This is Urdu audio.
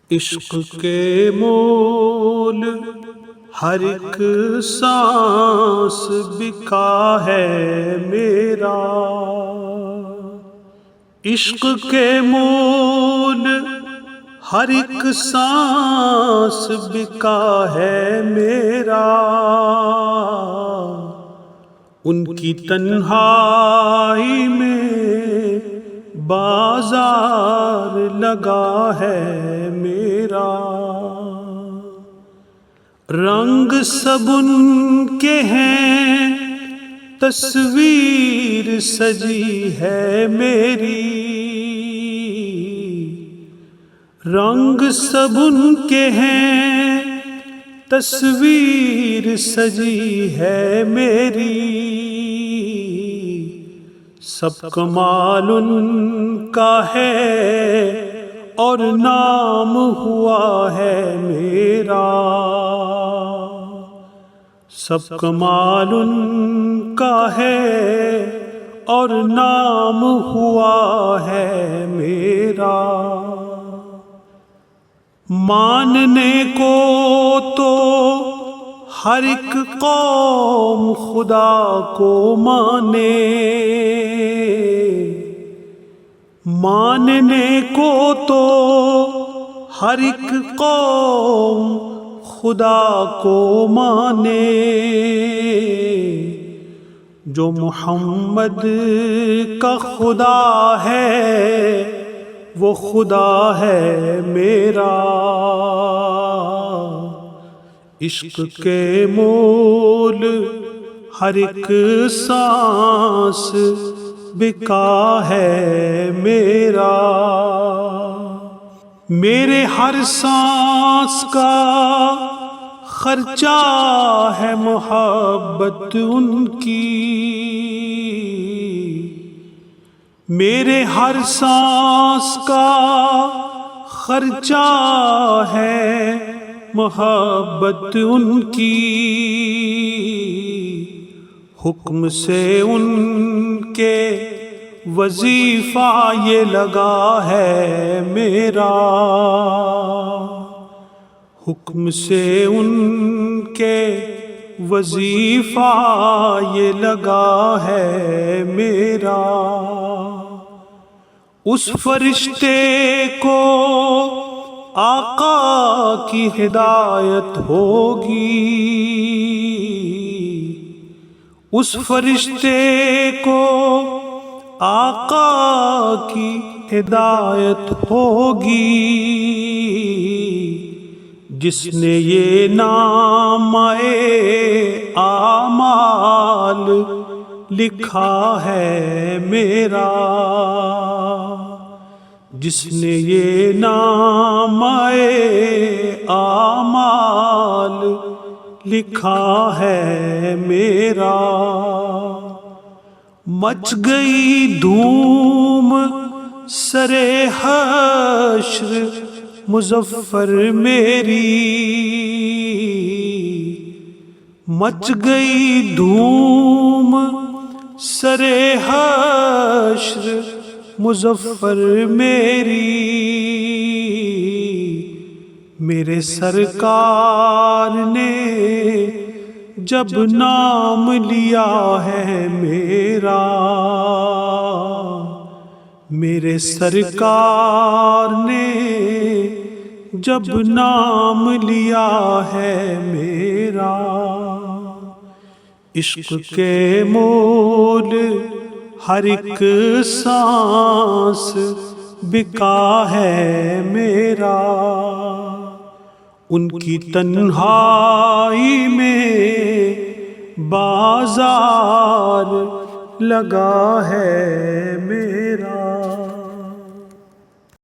عشق کے مول ہر ایک سانس بکا ہے میرا، عشق کے مول ہر ایک سانس بکا ہے میرا، ان کی تنہائی میں بازار لگا ہے میرا، رنگ سب ان کے ہیں تصویر سجی ہے میری، رنگ سب ان کے ہیں تصویر سجی ہے میری، سب کمال ان کا ہے اور نام ہوا ہے میرا، سب کمال ان کا ہے اور نام ہوا ہے میرا، ماننے کو تو ہر ایک قوم خدا کو مانے، ماننے کو تو ہر ایک قوم خدا کو مانے، جو محمد کا خدا ہے وہ خدا ہے میرا، عشق کے مول ہر ایک سانس بکا ہے میرا، میرے ہر سانس کا خرچہ ہے محبت ان کی، میرے ہر سانس کا خرچہ ہے محبت ان کی، حکم سے ان کے وظیفہ یہ لگا ہے میرا، حکم سے ان کے وظیفہ یہ لگا ہے میرا، اس فرشتے کو آقا کی ہدایت ہوگی، اس فرشتے کو آقا کی ہدایت ہوگی، جس نے یہ نامۂ اعمال لکھا ہے میرا، جس نے یہ نامۂ اعمال لکھا ہے میرا، مچ گئی دھوم سرے حشر مظفر میری، مچ گئی دھوم سرے حشر مظفر میری، میرے سرکار نے جب نام لیا ہے میرا، میرے سرکار نے جب نام لیا ہے میرا، عشق کے مول ہر ایک سانس بکا ہے میرا، ان کی تنہائی میں بازار لگا ہے میرا۔